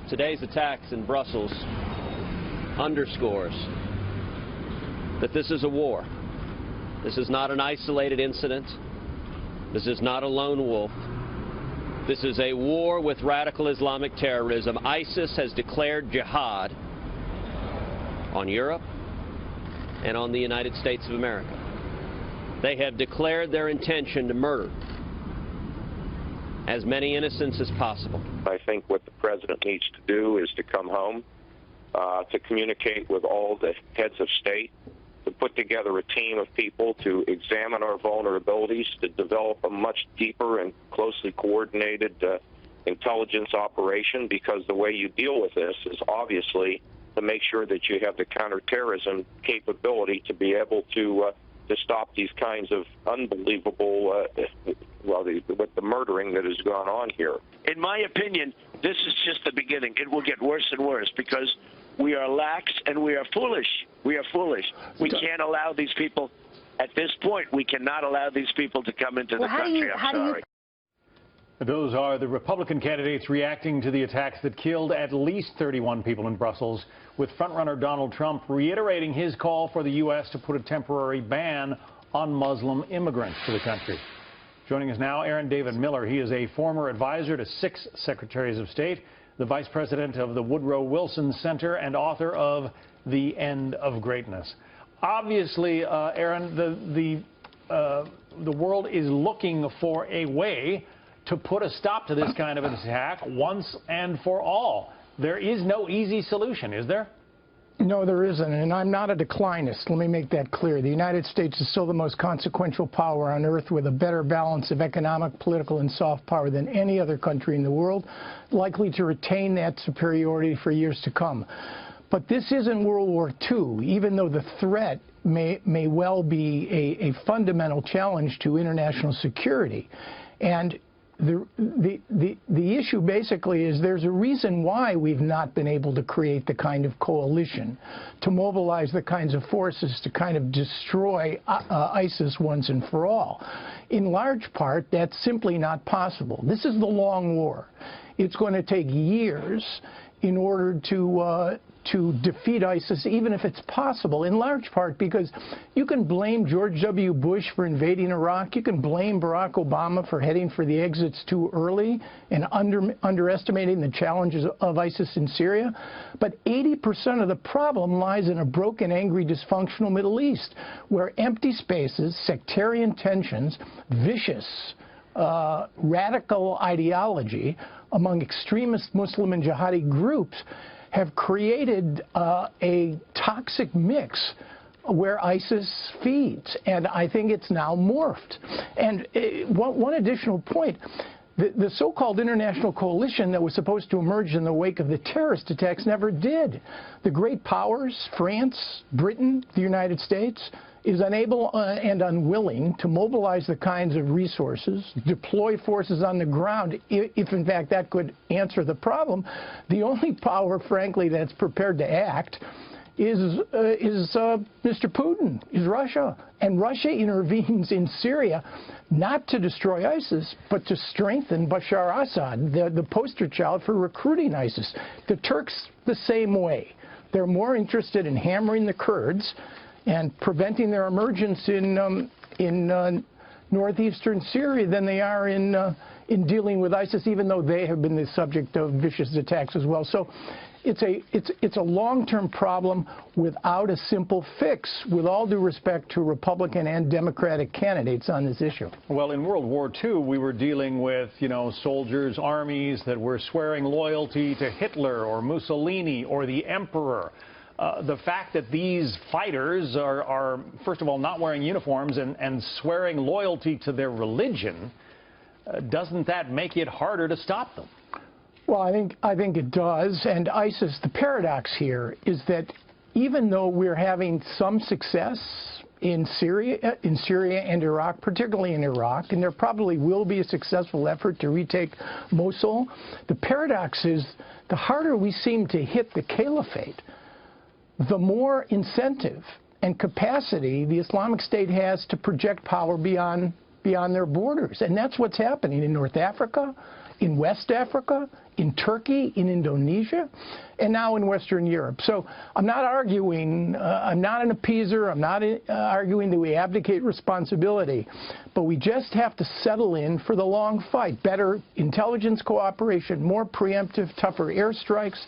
today's attacks in Brussels underscores that this is a war. This is not an isolated incident. This is not a lone wolf. This is a war with radical Islamic terrorism. ISIS has declared jihad on Europe and on the United States of America. They have declared their intention to murder as many innocents as possible. I think what the president needs to do is to come home, to communicate with all the heads of state, to put together a team of people to examine our vulnerabilities, to develop a much deeper and closely coordinated intelligence operation, because the way you deal with this is obviously to make sure that you have the counterterrorism capability to be able to stop these kinds of unbelievable, with the murdering that has gone on here. In my opinion, this is just the beginning. It will get worse and worse because we are lax and we are foolish. We are foolish. We can't allow these people, at this point, we cannot allow these people to come into the country. I'm sorry. Those are the Republican candidates reacting to the attacks that killed at least 31 people in Brussels, with frontrunner Donald Trump reiterating his call for the U.S. to put a temporary ban on Muslim immigrants to the country. Joining us now, Aaron David Miller. He is a former advisor to 6 secretaries of state, the vice president of the Woodrow Wilson Center, and author of The End of Greatness. Obviously, Aaron, the world is looking for a way to put a stop to this kind of an attack once and for all. There is no easy solution, is there? No, there isn't, and I'm not a declinist. Let me make that clear. The United States is still the most consequential power on earth, with a better balance of economic, political, and soft power than any other country in the world, likely to retain that superiority for years to come. But this isn't World War II, even though the threat may well be a fundamental challenge to international security. And the issue basically is there's a reason why we've not been able to create the kind of coalition, to mobilize the kinds of forces to kind of destroy ISIS once and for all. In large part, that's simply not possible. This is the long war. It's going to take years in order to defeat ISIS, even if it's possible, in large part because you can blame George W. Bush for invading Iraq. You can blame Barack Obama for heading for the exits too early and underestimating the challenges of ISIS in Syria. But 80% of the problem lies in a broken, angry, dysfunctional Middle East, where empty spaces, sectarian tensions, vicious radical ideology among extremist Muslim and jihadi groups have created a toxic mix where ISIS feeds, and I think it's now morphed. And one additional point, the so-called international coalition that was supposed to emerge in the wake of the terrorist attacks never did. The great powers, France, Britain, the United States, is unable and unwilling to mobilize the kinds of resources, deploy forces on the ground, if in fact that could answer the problem. The only power, frankly, that's prepared to act is Mr. Putin, is Russia. And Russia intervenes in Syria not to destroy ISIS, but to strengthen Bashar Assad, the poster child for recruiting ISIS. The Turks, the same way. They're more interested in hammering the Kurds and preventing their emergence in northeastern Syria than they are in dealing with ISIS, even though they have been the subject of vicious attacks as well. So it's a long-term problem without a simple fix, with all due respect to Republican and Democratic candidates on this issue. Well, in World War II, we were dealing with, soldiers, armies that were swearing loyalty to Hitler or Mussolini or the Emperor. The fact that these fighters are, first of all, not wearing uniforms and swearing loyalty to their religion, doesn't that make it harder to stop them? Well, I think it does. And ISIS, the paradox here is that even though we're having some success in Syria and Iraq, particularly in Iraq, and there probably will be a successful effort to retake Mosul, the paradox is the harder we seem to hit the caliphate, the more incentive and capacity the Islamic State has to project power beyond their borders. And that's what's happening in North Africa, in West Africa, in Turkey, in Indonesia, and now in Western Europe. So I'm not arguing, I'm not an appeaser, I'm not arguing that we abdicate responsibility, but we just have to settle in for the long fight. Better intelligence cooperation, more preemptive, tougher airstrikes,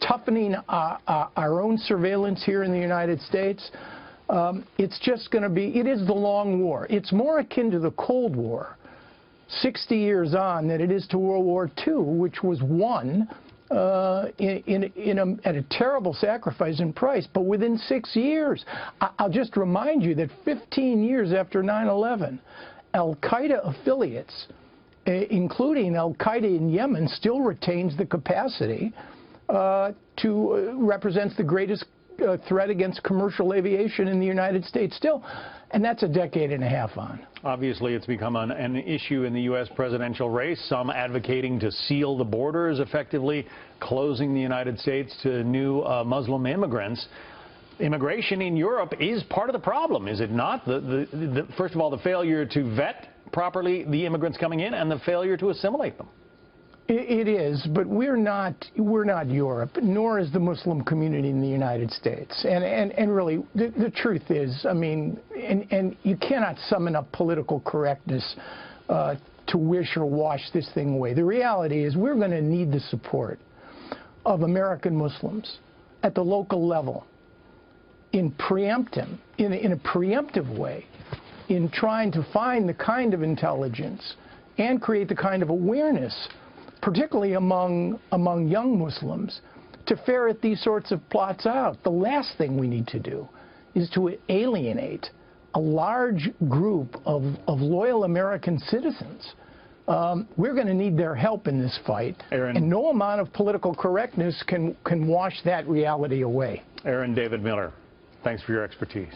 toughening our own surveillance here in the United States. It's just going to be, it is the long war. It's more akin to the Cold War 60 years on than it is to World War II, which was won at a terrible sacrifice and price, but within 6 years. I'll just remind you that 15 years after 9/11, al-Qaeda affiliates, including al-Qaeda in Yemen, still retains the capacity to represent the greatest threat against commercial aviation in the United States still, and that's a decade and a half on. Obviously, it's become an issue in the U.S. presidential race, some advocating to seal the borders, effectively closing the United States to new Muslim immigrants. Immigration in Europe is part of the problem, is it not? First of all, the failure to vet properly the immigrants coming in and the failure to assimilate them. It is, but we're not Europe, nor is the Muslim community in the United States. And really, the truth is, I mean, and you cannot summon up political correctness to wish or wash this thing away. The reality is we're going to need the support of American Muslims at the local level in a preemptive way, in trying to find the kind of intelligence and create the kind of awareness, particularly among young Muslims, to ferret these sorts of plots out. The last thing we need to do is to alienate a large group of loyal American citizens. We're going to need their help in this fight, and no amount of political correctness can wash that reality away. Aaron David Miller, thanks for your expertise.